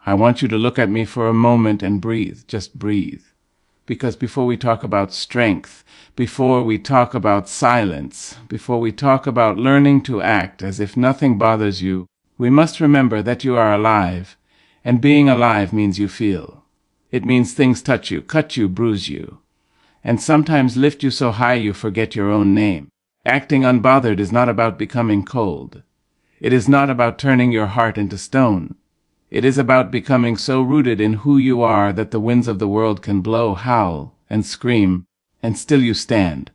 I want you to look at me for a moment and breathe. Just breathe. Because before we talk about strength, before we talk about silence, before we talk about learning to act as if nothing bothers you, we must remember that you are alive, and being alive means you feel. It means things touch you, cut you, bruise you, and sometimes lift you so high you forget your own name. Acting unbothered is not about becoming cold. It is not about turning your heart into stone. It is about becoming so rooted in who you are that the winds of the world can blow, howl, and scream, and still you stand.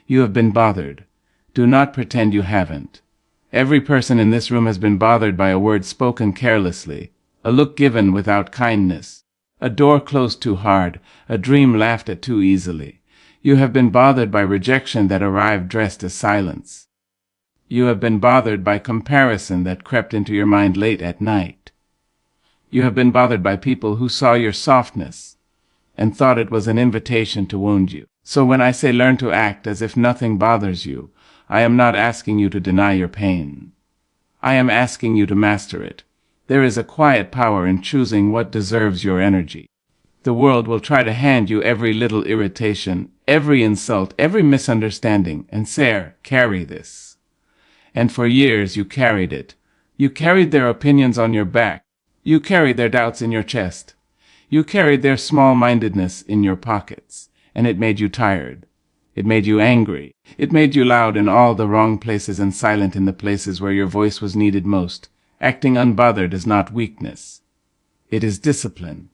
You have been bothered. Do not pretend you haven't. Every person in this room has been bothered by a word spoken carelessly, a look given without kindness, a door closed too hard, a dream laughed at too easily. You have been bothered by rejection that arrived dressed as silence. You have been bothered by comparison that crept into your mind late at night. You have been bothered by people who saw your softness and thought it was an invitation to wound you. So when I say learn to act as if nothing bothers you, I am not asking you to deny your pain. I am asking you to master it. There is a quiet power in choosing what deserves your energy. The world will try to hand you every little irritation, every insult, every misunderstanding, and say, carry this. And for years you carried it. You carried their opinions on your back. You carried their doubts in your chest. You carried their small-mindedness in your pockets, and it made you tired. It made you angry. It made you loud in all the wrong places and silent in the places where your voice was needed most. Acting unbothered is not weakness. It is discipline.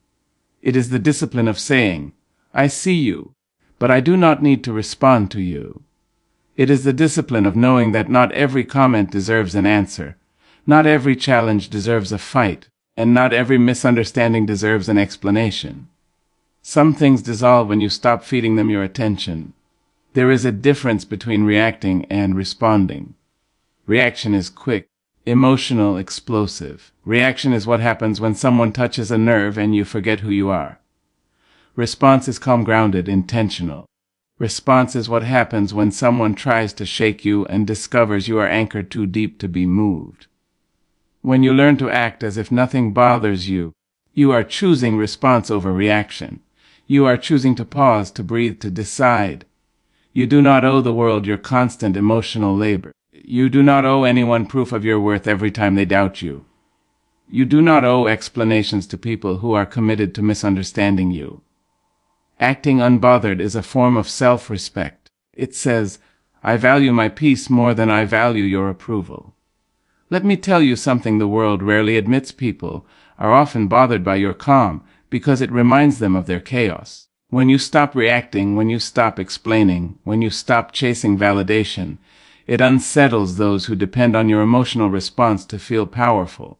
It is the discipline of saying, I see you, but I do not need to respond to you. It is the discipline of knowing that not every comment deserves an answer, not every challenge deserves a fight, and not every misunderstanding deserves an explanation. Some things dissolve when you stop feeding them your attention. There is a difference between reacting and responding. Reaction is quick, emotional, explosive. Reaction is what happens when someone touches a nerve and you forget who you are. Response is calm, grounded, intentional. Response is what happens when someone tries to shake you and discovers you are anchored too deep to be moved. When you learn to act as if nothing bothers you, you are choosing response over reaction. You are choosing to pause, to breathe, to decide. You do not owe the world your constant emotional labor. You do not owe anyone proof of your worth every time they doubt you. You do not owe explanations to people who are committed to misunderstanding you. Acting unbothered is a form of self-respect. It says, I value my peace more than I value your approval. Let me tell you something the world rarely admits. People are often bothered by your calm because it reminds them of their chaos. When you stop reacting, when you stop explaining, when you stop chasing validation, it unsettles those who depend on your emotional response to feel powerful.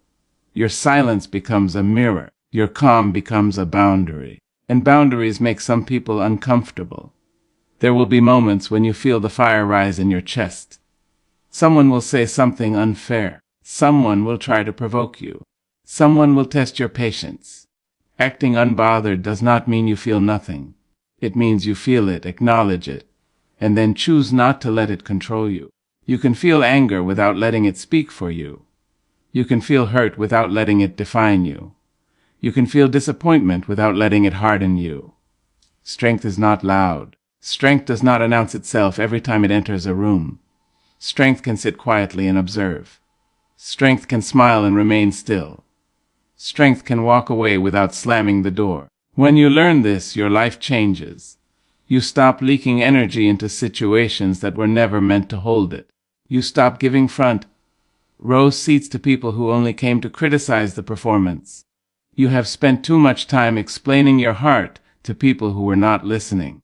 Your silence becomes a mirror. Your calm becomes a boundary. And boundaries make some people uncomfortable. There will be moments when you feel the fire rise in your chest. Someone will say something unfair. Someone will try to provoke you. Someone will test your patience. Acting unbothered does not mean you feel nothing. It means you feel it, acknowledge it, and then choose not to let it control you. You can feel anger without letting it speak for you. You can feel hurt without letting it define you. You can feel disappointment without letting it harden you. Strength is not loud. Strength does not announce itself every time it enters a room. Strength can sit quietly and observe. Strength can smile and remain still. Strength can walk away without slamming the door. When you learn this, your life changes. You stop leaking energy into situations that were never meant to hold it. You stop giving front row seats to people who only came to criticize the performance. You have spent too much time explaining your heart to people who were not listening.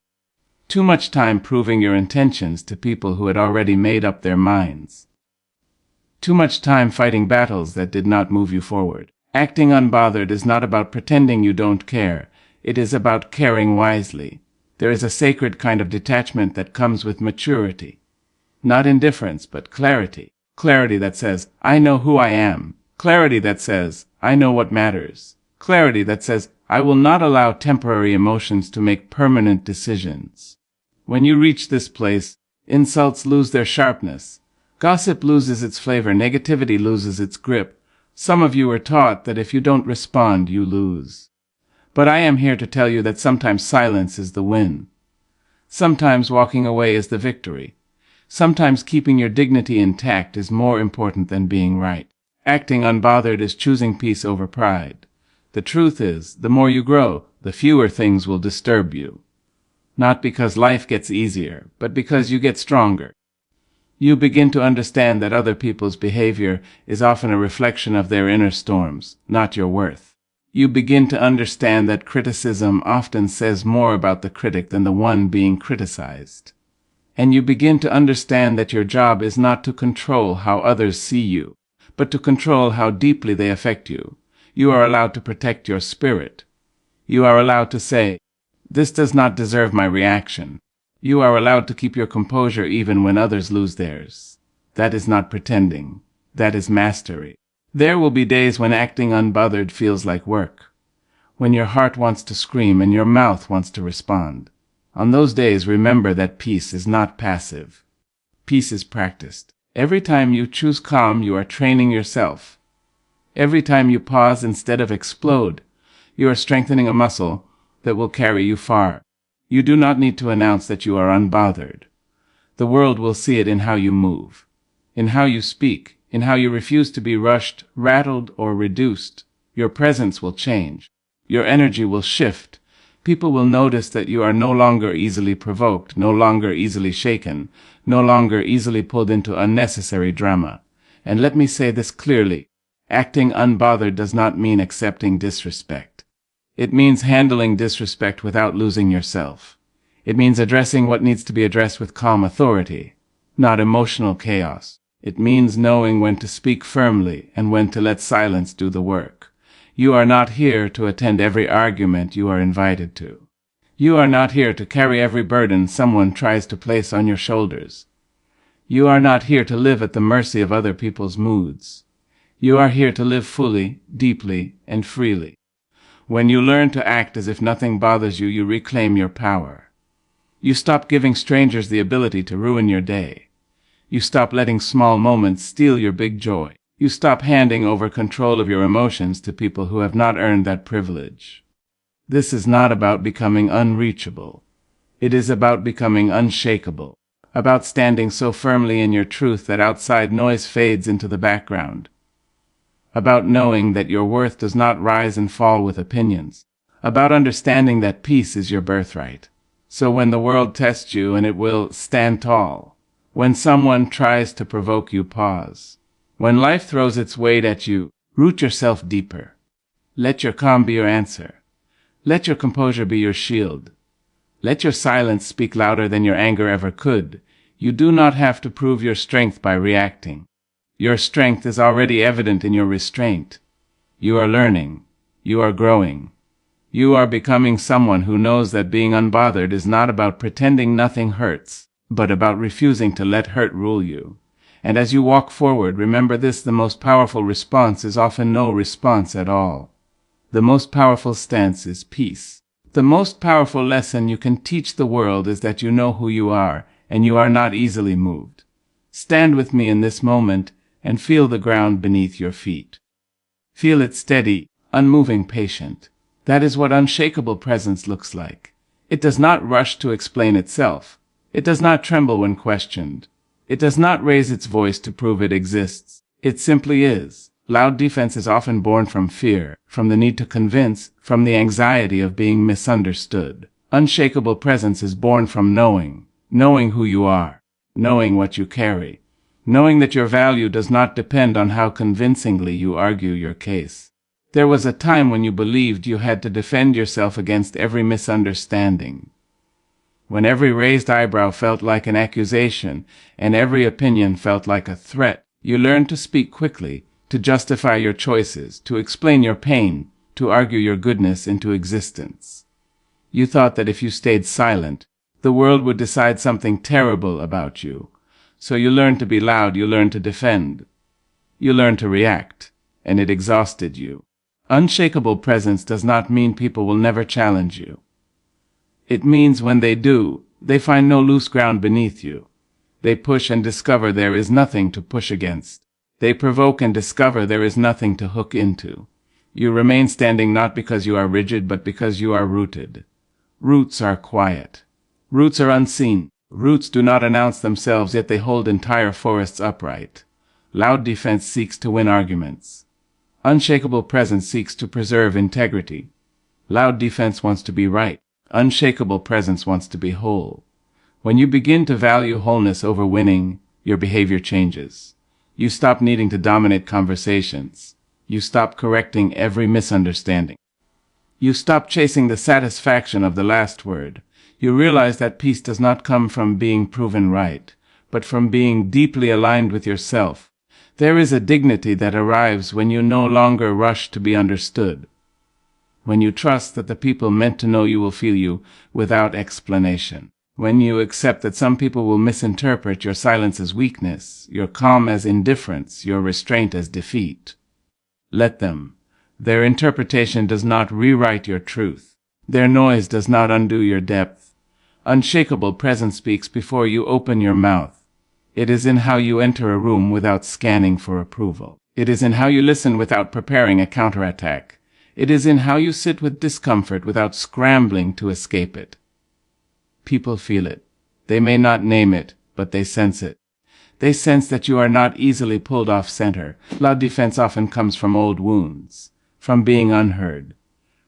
Too much time proving your intentions to people who had already made up their minds. Too much time fighting battles that did not move you forward. Acting unbothered is not about pretending you don't care. It is about caring wisely. There is a sacred kind of detachment that comes with maturity. Not indifference, but clarity. Clarity that says, I know who I am. Clarity that says, I know what matters. Clarity that says, I will not allow temporary emotions to make permanent decisions. When you reach this place, insults lose their sharpness. Gossip loses its flavor. Negativity loses its grip. Some of you are taught that if you don't respond, you lose. But I am here to tell you that sometimes silence is the win. Sometimes walking away is the victory. Sometimes keeping your dignity intact is more important than being right. Acting unbothered is choosing peace over pride. The truth is, the more you grow, the fewer things will disturb you. Not because life gets easier, but because you get stronger. You begin to understand that other people's behavior is often a reflection of their inner storms, not your worth. You begin to understand that criticism often says more about the critic than the one being criticized. And you begin to understand that your job is not to control how others see you, but to control how deeply they affect you. You are allowed to protect your spirit. You are allowed to say, "This does not deserve my reaction." You are allowed to keep your composure even when others lose theirs. That is not pretending. That is mastery. There will be days when acting unbothered feels like work, when your heart wants to scream and your mouth wants to respond. On those days, remember that peace is not passive. Peace is practiced. Every time you choose calm, you are training yourself. Every time you pause instead of explode, you are strengthening a muscle that will carry you far. You do not need to announce that you are unbothered. The world will see it in how you move, in how you speak, in how you refuse to be rushed, rattled, or reduced. Your presence will change. Your energy will shift. People will notice that you are no longer easily provoked, no longer easily shaken, no longer easily pulled into unnecessary drama. And let me say this clearly. Acting unbothered does not mean accepting disrespect. It means handling disrespect without losing yourself. It means addressing what needs to be addressed with calm authority, not emotional chaos. It means knowing when to speak firmly and when to let silence do the work. You are not here to attend every argument you are invited to. You are not here to carry every burden someone tries to place on your shoulders. You are not here to live at the mercy of other people's moods. You are here to live fully, deeply, and freely. When you learn to act as if nothing bothers you, you reclaim your power. You stop giving strangers the ability to ruin your day. You stop letting small moments steal your big joy. You stop handing over control of your emotions to people who have not earned that privilege. This is not about becoming unreachable. It is about becoming unshakable, about standing so firmly in your truth that outside noise fades into the background, about knowing that your worth does not rise and fall with opinions, about understanding that peace is your birthright. So when the world tests you, and it will, stand tall. When someone tries to provoke you, pause. When life throws its weight at you, root yourself deeper. Let your calm be your answer. Let your composure be your shield. Let your silence speak louder than your anger ever could. You do not have to prove your strength by reacting. Your strength is already evident in your restraint. You are learning. You are growing. You are becoming someone who knows that being unbothered is not about pretending nothing hurts, but about refusing to let hurt rule you. And as you walk forward, remember this: the most powerful response is often no response at all. The most powerful stance is peace. The most powerful lesson you can teach the world is that you know who you are, and you are not easily moved. Stand with me in this moment and feel the ground beneath your feet. Feel it steady, unmoving, patient. That is what unshakable presence looks like. It does not rush to explain itself. It does not tremble when questioned. It does not raise its voice to prove it exists. It simply is. Loud defense is often born from fear, from the need to convince, from the anxiety of being misunderstood. Unshakable presence is born from knowing who you are, knowing what you carry, knowing that your value does not depend on how convincingly you argue your case. There was a time when you believed you had to defend yourself against every misunderstanding, when every raised eyebrow felt like an accusation and every opinion felt like a threat. You learned to speak quickly, to justify your choices, to explain your pain, to argue your goodness into existence. You thought that if you stayed silent, the world would decide something terrible about you. So you learned to be loud, you learned to defend, you learned to react, and it exhausted you. Unshakable presence does not mean people will never challenge you. It means when they do, they find no loose ground beneath you. They push and discover there is nothing to push against. They provoke and discover there is nothing to hook into. You remain standing not because you are rigid, but because you are rooted. Roots are quiet. Roots are unseen. Roots do not announce themselves, yet they hold entire forests upright. Loud defense seeks to win arguments. Unshakable presence seeks to preserve integrity. Loud defense wants to be right. Unshakable presence wants to be whole. When you begin to value wholeness over winning, your behavior changes. You stop needing to dominate conversations. You stop correcting every misunderstanding. You stop chasing the satisfaction of the last word. You realize that peace does not come from being proven right, but from being deeply aligned with yourself. There is a dignity that arrives when you no longer rush to be understood. When you trust that the people meant to know you will feel you without explanation. When you accept that some people will misinterpret your silence as weakness, your calm as indifference, your restraint as defeat. Let them. Their interpretation does not rewrite your truth. Their noise does not undo your depth. Unshakable presence speaks before you open your mouth. It is in how you enter a room without scanning for approval. It is in how you listen without preparing a counterattack. It is in how you sit with discomfort without scrambling to escape it. People feel it. They may not name it, but they sense it. They sense that you are not easily pulled off center. Loud defense often comes from old wounds, from being unheard,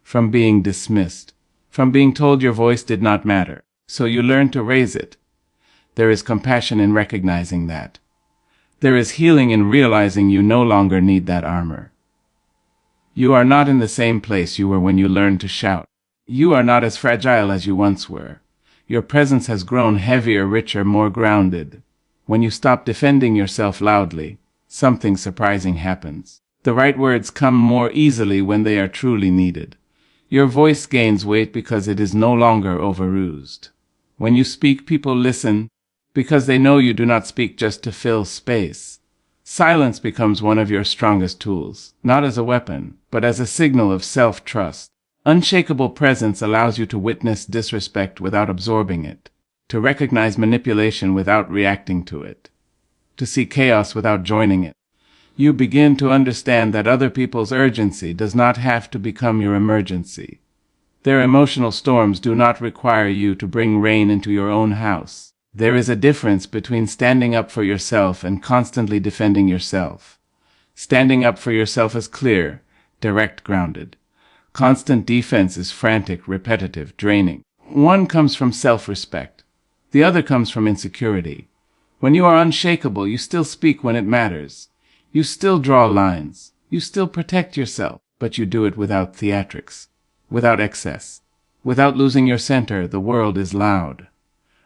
from being dismissed, from being told your voice did not matter. So you learn to raise it. There is compassion in recognizing that. There is healing in realizing you no longer need that armor. You are not in the same place you were when you learned to shout. You are not as fragile as you once were. Your presence has grown heavier, richer, more grounded. When you stop defending yourself loudly, something surprising happens. The right words come more easily when they are truly needed. Your voice gains weight because it is no longer overused. When you speak, people listen because they know you do not speak just to fill space. Silence becomes one of your strongest tools, not as a weapon, but as a signal of self-trust. Unshakable presence allows you to witness disrespect without absorbing it, to recognize manipulation without reacting to it, to see chaos without joining it. You begin to understand that other people's urgency does not have to become your emergency. Their emotional storms do not require you to bring rain into your own house. There is a difference between standing up for yourself and constantly defending yourself. Standing up for yourself is clear, direct, grounded. Constant defense is frantic, repetitive, draining. One comes from self-respect. The other comes from insecurity. When you are unshakable, you still speak when it matters. You still draw lines. You still protect yourself, but you do it without theatrics, without excess, without losing your center. The world is loud.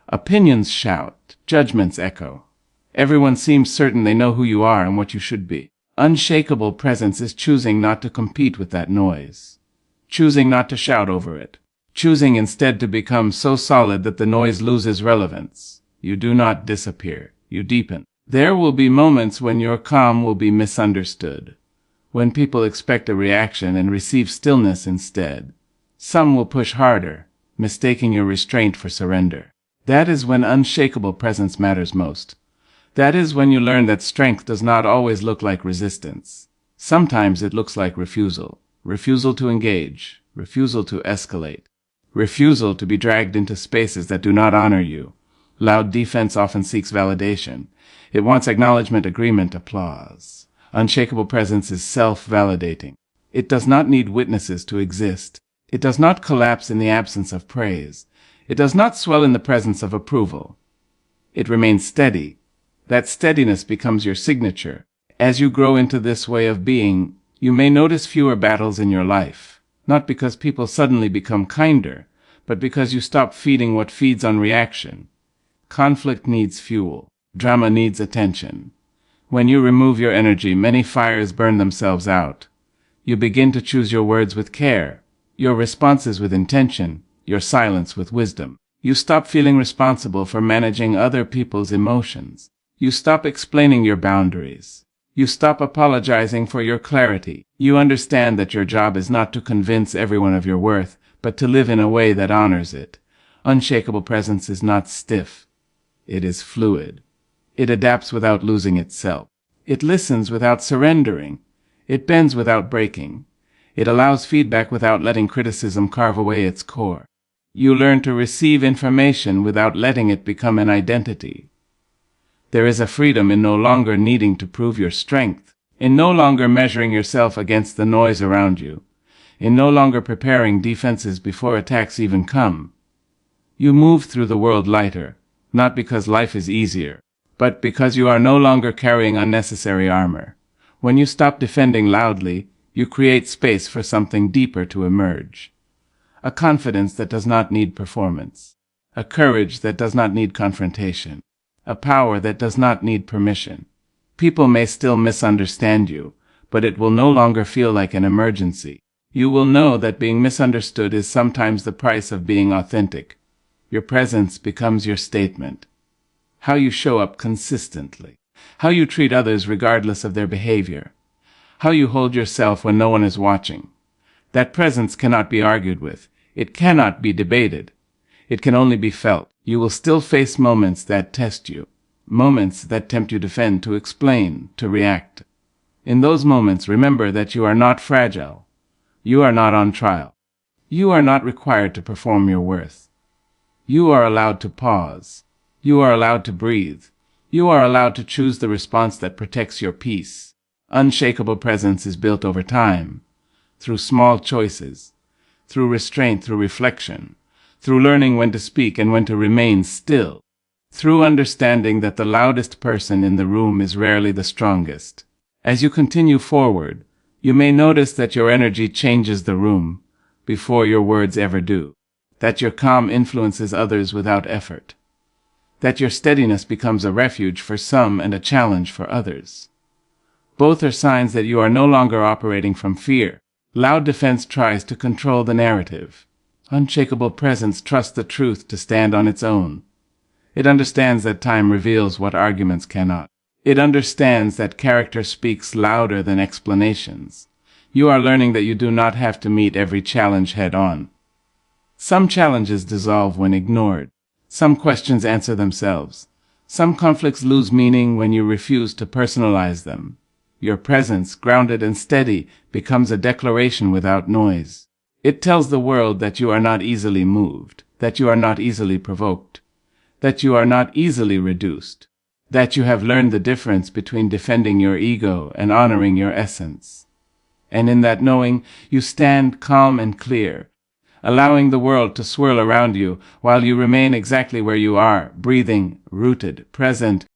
Opinions shout, judgments echo. Everyone seems certain they know who you are and what you should be. Unshakable presence is choosing not to compete with that noise, choosing not to shout over it, choosing instead to become so solid that the noise loses relevance. You do not disappear, you deepen. There will be moments when your calm will be misunderstood, when people expect a reaction and receive stillness instead. Some will push harder, mistaking your restraint for surrender. That is when unshakable presence matters most. That is when you learn that strength does not always look like resistance. Sometimes it looks like refusal. Refusal to engage. Refusal to escalate. Refusal to be dragged into spaces that do not honor you. Loud defense often seeks validation. It wants acknowledgement, agreement, applause. Unshakable presence is self-validating. It does not need witnesses to exist. It does not collapse in the absence of praise. It does not swell in the presence of approval. It remains steady. That steadiness becomes your signature. As you grow into this way of being, you may notice fewer battles in your life, not because people suddenly become kinder, but because you stop feeding what feeds on reaction. Conflict needs fuel. Drama needs attention. When you remove your energy, many fires burn themselves out. You begin to choose your words with care, your responses with intention, your silence with wisdom. You stop feeling responsible for managing other people's emotions. You stop explaining your boundaries. You stop apologizing for your clarity. You understand that your job is not to convince everyone of your worth, but to live in a way that honors it. Unshakable presence is not stiff. It is fluid. It adapts without losing itself. It listens without surrendering. It bends without breaking. It allows feedback without letting criticism carve away its core. You learn to receive information without letting it become an identity. There is a freedom in no longer needing to prove your strength, in no longer measuring yourself against the noise around you, in no longer preparing defenses before attacks even come. You move through the world lighter, not because life is easier, but because you are no longer carrying unnecessary armor. When you stop defending loudly, you create space for something deeper to emerge. A confidence that does not need performance. A courage that does not need confrontation. A power that does not need permission. People may still misunderstand you, but it will no longer feel like an emergency. You will know that being misunderstood is sometimes the price of being authentic. Your presence becomes your statement. How you show up consistently. How you treat others regardless of their behavior. How you hold yourself when no one is watching. That presence cannot be argued with. It cannot be debated. It can only be felt. You will still face moments that test you. Moments that tempt you to defend, to explain, to react. In those moments, remember that you are not fragile. You are not on trial. You are not required to perform your worth. You are allowed to pause. You are allowed to breathe. You are allowed to choose the response that protects your peace. Unshakable presence is built over time, through small choices, through restraint, through reflection, through learning when to speak and when to remain still, through understanding that the loudest person in the room is rarely the strongest. As you continue forward, you may notice that your energy changes the room before your words ever do, that your calm influences others without effort, that your steadiness becomes a refuge for some and a challenge for others. Both are signs that you are no longer operating from fear. Loud defense tries to control the narrative. Unshakable presence trusts the truth to stand on its own. It understands that time reveals what arguments cannot. It understands that character speaks louder than explanations. You are learning that you do not have to meet every challenge head-on. Some challenges dissolve when ignored. Some questions answer themselves. Some conflicts lose meaning when you refuse to personalize them. Your presence, grounded and steady, becomes a declaration without noise. It tells the world that you are not easily moved, that you are not easily provoked, that you are not easily reduced, that you have learned the difference between defending your ego and honoring your essence. And in that knowing, you stand calm and clear, allowing the world to swirl around you while you remain exactly where you are, breathing, rooted, present,